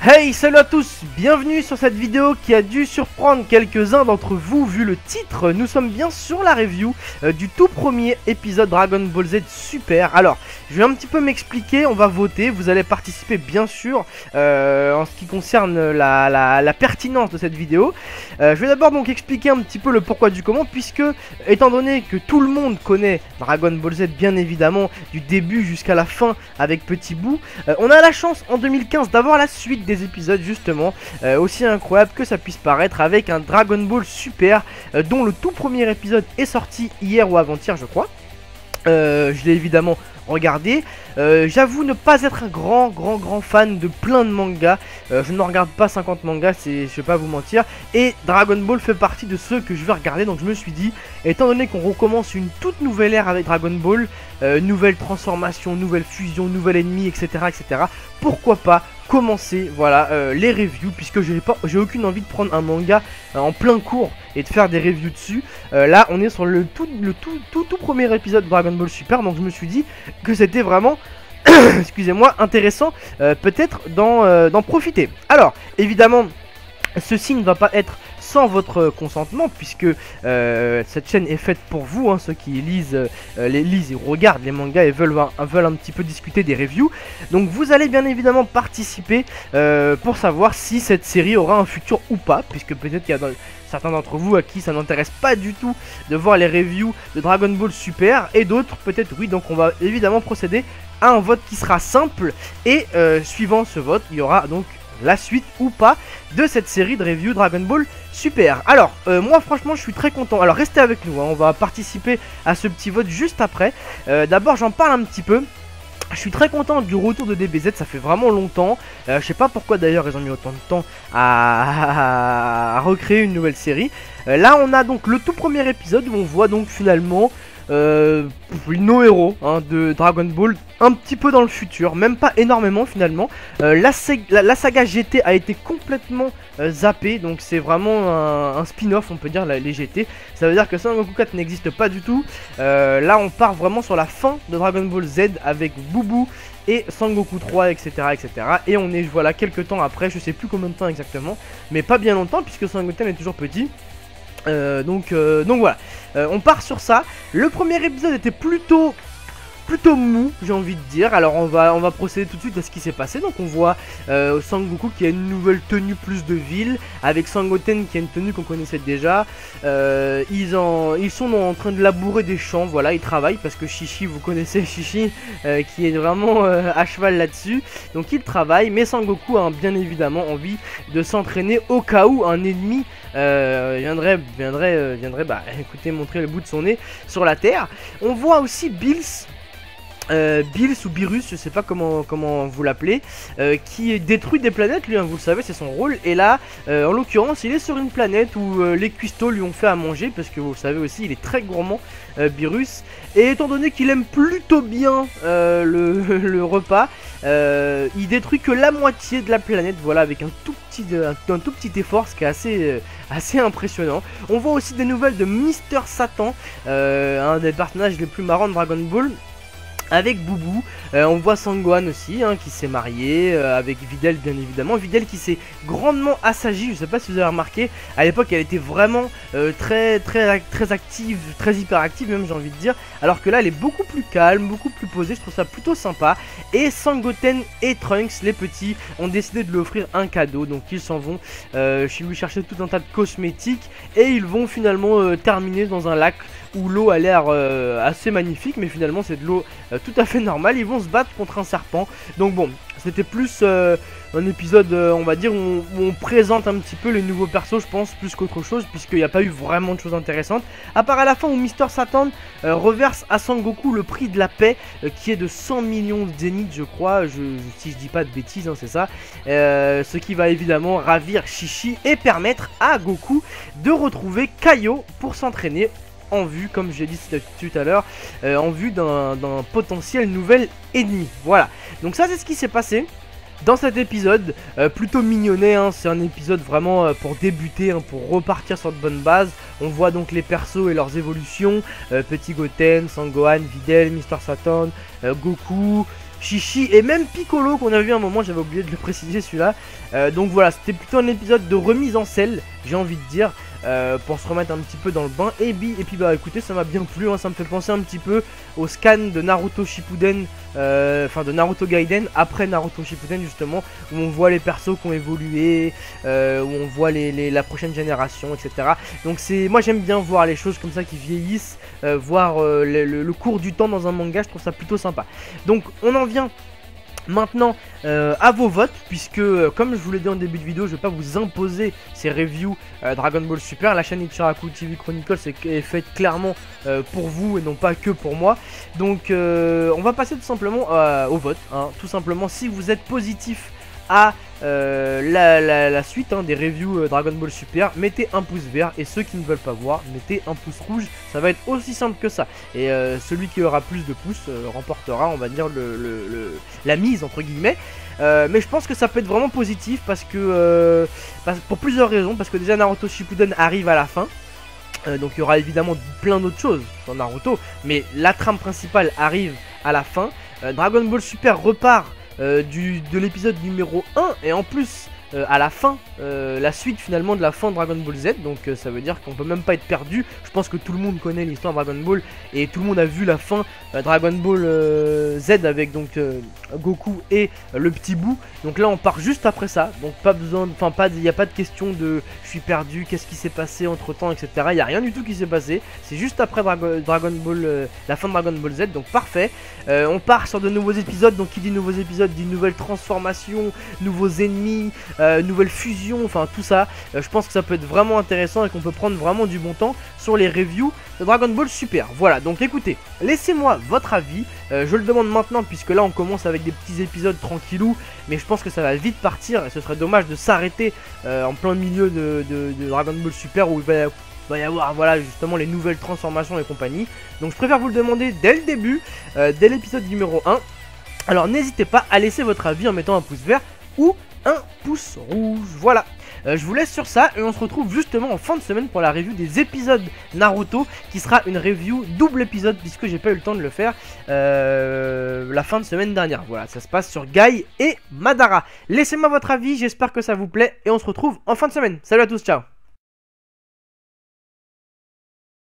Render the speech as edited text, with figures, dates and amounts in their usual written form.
Hey, salut à tous, bienvenue sur cette vidéo qui a dû surprendre quelques-uns d'entre vous vu le titre. Nous sommes bien sur la review du tout premier épisode Dragon Ball Z Super. Alors, je vais un petit peu m'expliquer, on va voter, vous allez participer bien sûr en ce qui concerne la pertinence de cette vidéo. Je vais d'abord donc expliquer un petit peu le pourquoi du comment, puisque étant donné que tout le monde connaît Dragon Ball Z bien évidemment du début jusqu'à la fin avec Petit Bout, on a la chance en 2015 d'avoir la suite des épisodes justement aussi incroyable que ça puisse paraître, avec un Dragon Ball Super dont le tout premier épisode est sorti hier ou avant-hier je crois. Je l'ai évidemment regardé. J'avoue ne pas être un grand fan de plein de mangas. Je ne regarde pas 50 mangas, je vais pas vous mentir. Et Dragon Ball fait partie de ceux que je vais regarder. Donc je me suis dit, étant donné qu'on recommence une toute nouvelle ère avec Dragon Ball, nouvelle transformation, nouvelle fusion, nouvel ennemi, etc. Pourquoi pas commencer voilà les reviews, puisque j'ai aucune envie de prendre un manga en plein cours et de faire des reviews dessus. Là on est sur le tout premier épisode de Dragon Ball Super, donc je me suis dit que c'était vraiment excusez-moi intéressant peut-être d'en profiter. Alors évidemment ceci ne va pas être sans votre consentement, puisque cette chaîne est faite pour vous, hein, ceux qui lisent et regardent les mangas et veulent un petit peu discuter des reviews. Donc vous allez bien évidemment participer pour savoir si cette série aura un futur ou pas, puisque peut-être qu'il y a certains d'entre vous à qui ça n'intéresse pas du tout de voir les reviews de Dragon Ball Super, et d'autres peut-être oui. Donc on va évidemment procéder à un vote qui sera simple, et suivant ce vote il y aura donc la suite ou pas de cette série de review Dragon Ball Super. Alors moi franchement je suis très content. Alors restez avec nous, hein, on va participer à ce petit vote juste après. D'abord j'en parle un petit peu. Je suis très content du retour de DBZ, ça fait vraiment longtemps. Je sais pas pourquoi d'ailleurs ils ont mis autant de temps à recréer une nouvelle série. Là on a donc le tout premier épisode où on voit donc finalement nos héros hein, de Dragon Ball un petit peu dans le futur, même pas énormément finalement. La saga GT a été complètement zappée, donc c'est vraiment un spin-off on peut dire, les GT. Ça veut dire que Sangoku 4 n'existe pas du tout. Là on part vraiment sur la fin de Dragon Ball Z avec Boubou et Sangoku 3 etc. Et on est voilà quelques temps après, je sais plus combien de temps exactement, mais pas bien longtemps puisque Sangoku est toujours petit. Donc voilà, on part sur ça. Le premier épisode était plutôt mou, j'ai envie de dire. Alors on va procéder tout de suite à ce qui s'est passé. Donc on voit Sangoku qui a une nouvelle tenue plus de ville, avec Sangoten qui a une tenue qu'on connaissait déjà. Ils sont en train de labourer des champs, voilà, ils travaillent parce que Chichi, vous connaissez Chichi qui est vraiment à cheval là-dessus. Donc ils travaillent, mais Sangoku a bien évidemment envie de s'entraîner au cas où un ennemi viendrait écoutez, montrer le bout de son nez sur la terre. On voit aussi Bills ou Beerus, je sais pas comment vous l'appelez, qui détruit des planètes, lui, hein, vous le savez, c'est son rôle. Et là, en l'occurrence, il est sur une planète où les cuistots lui ont fait à manger, parce que vous le savez aussi, il est très gourmand, Beerus. Et étant donné qu'il aime plutôt bien le repas, il détruit que la moitié de la planète, voilà, avec un tout petit effort, ce qui est assez impressionnant. On voit aussi des nouvelles de Mister Satan, un des personnages les plus marrants de Dragon Ball, avec Boubou. On voit Sangohan aussi hein, qui s'est marié avec Videl bien évidemment. Videl qui s'est grandement assagi, je sais pas si vous avez remarqué. À l'époque elle était vraiment très active, très hyperactive même j'ai envie de dire. Alors que là elle est beaucoup plus calme, beaucoup plus posée, je trouve ça plutôt sympa. Et Sangoten et Trunks, les petits, ont décidé de lui offrir un cadeau. Donc ils s'en vont chez lui chercher tout un tas de cosmétiques. Et ils vont finalement terminer dans un lac où l'eau a l'air assez magnifique, mais finalement c'est de l'eau tout à fait normale. Ils vont se battre contre un serpent. Donc bon, c'était plus un épisode on va dire où on présente un petit peu les nouveaux persos, je pense, plus qu'autre chose, puisqu'il n'y a pas eu vraiment de choses intéressantes, à part à la fin où Mister Satan reverse à Sangoku le prix de la paix, qui est de 100 millions de zéniths je crois, si je dis pas de bêtises hein, c'est ça, ce qui va évidemment ravir Chichi et permettre à Goku de retrouver Kaio pour s'entraîner en vue, comme j'ai dit tout à l'heure, en vue d'un potentiel nouvel ennemi. Voilà, donc ça c'est ce qui s'est passé dans cet épisode, plutôt mignonnet, hein, c'est un épisode vraiment pour débuter, hein, pour repartir sur de bonnes bases. On voit donc les persos et leurs évolutions, Petit Goten, Sangohan, Videl, Mister Satan, Goku, Chichi et même Piccolo qu'on a vu à un moment, j'avais oublié de le préciser celui-là. Donc voilà, c'était plutôt un épisode de remise en selle, j'ai envie de dire, pour se remettre un petit peu dans le bain. Et puis bah écoutez, ça m'a bien plu, hein, ça me fait penser un petit peu au scan de Naruto Shippuden, enfin de Naruto Gaiden après Naruto Shippuden justement, où on voit les persos qui ont évolué, où on voit la prochaine génération, etc. Donc moi j'aime bien voir les choses comme ça qui vieillissent, voir le cours du temps dans un manga, je trouve ça plutôt sympa. Donc on en vient maintenant à vos votes, puisque comme je vous l'ai dit en début de vidéo, je vais pas vous imposer ces reviews Dragon Ball Super. La chaîne Ichiraku TV Chronicles est faite clairement pour vous et non pas que pour moi. Donc on va passer tout simplement au vote, hein. Tout simplement, si vous êtes positif à la suite des reviews Dragon Ball Super, mettez un pouce vert, et ceux qui ne veulent pas voir, mettez un pouce rouge. Ça va être aussi simple que ça, et celui qui aura plus de pouces remportera, on va dire, la mise entre guillemets. Mais je pense que ça peut être vraiment positif parce que pour plusieurs raisons. Parce que déjà Naruto Shippuden arrive à la fin, donc il y aura évidemment plein d'autres choses dans Naruto, mais la trame principale arrive à la fin. Dragon Ball Super repart de l'épisode numéro 1, et en plus à la fin, la suite finalement de la fin de Dragon Ball Z. Donc ça veut dire qu'on peut même pas être perdu. Je pense que tout le monde connaît l'histoire de Dragon Ball, et tout le monde a vu la fin Dragon Ball Z avec donc Goku et le petit bout. Donc là on part juste après ça, donc pas besoin, il n'y a pas de question de je suis perdu, qu'est-ce qui s'est passé entre temps, etc. Il n'y a rien du tout qui s'est passé, c'est juste après Dragon Ball, la fin de Dragon Ball Z, donc parfait. On part sur de nouveaux épisodes, donc qui dit nouveaux épisodes dit nouvelles transformations, nouveaux ennemis, nouvelles fusions, enfin tout ça. Je pense que ça peut être vraiment intéressant et qu'on peut prendre vraiment du bon temps sur les reviews de Dragon Ball Super. Voilà, donc écoutez, laissez-moi votre avis, je le demande maintenant puisque là on commence avec des petits épisodes tranquillou, mais je pense que ça va vite partir et ce serait dommage de s'arrêter en plein milieu de Dragon Ball Super, où il va y avoir, voilà, justement les nouvelles transformations et compagnie. Donc je préfère vous le demander dès le début, dès l'épisode numéro 1. Alors n'hésitez pas à laisser votre avis en mettant un pouce vert ou un pouce rouge. Voilà, je vous laisse sur ça, et on se retrouve justement en fin de semaine pour la review des épisodes Naruto, qui sera une review double épisode puisque j'ai pas eu le temps de le faire la fin de semaine dernière. Voilà, ça se passe sur Guy et Madara. Laissez-moi votre avis, j'espère que ça vous plaît, et on se retrouve en fin de semaine. Salut à tous, ciao.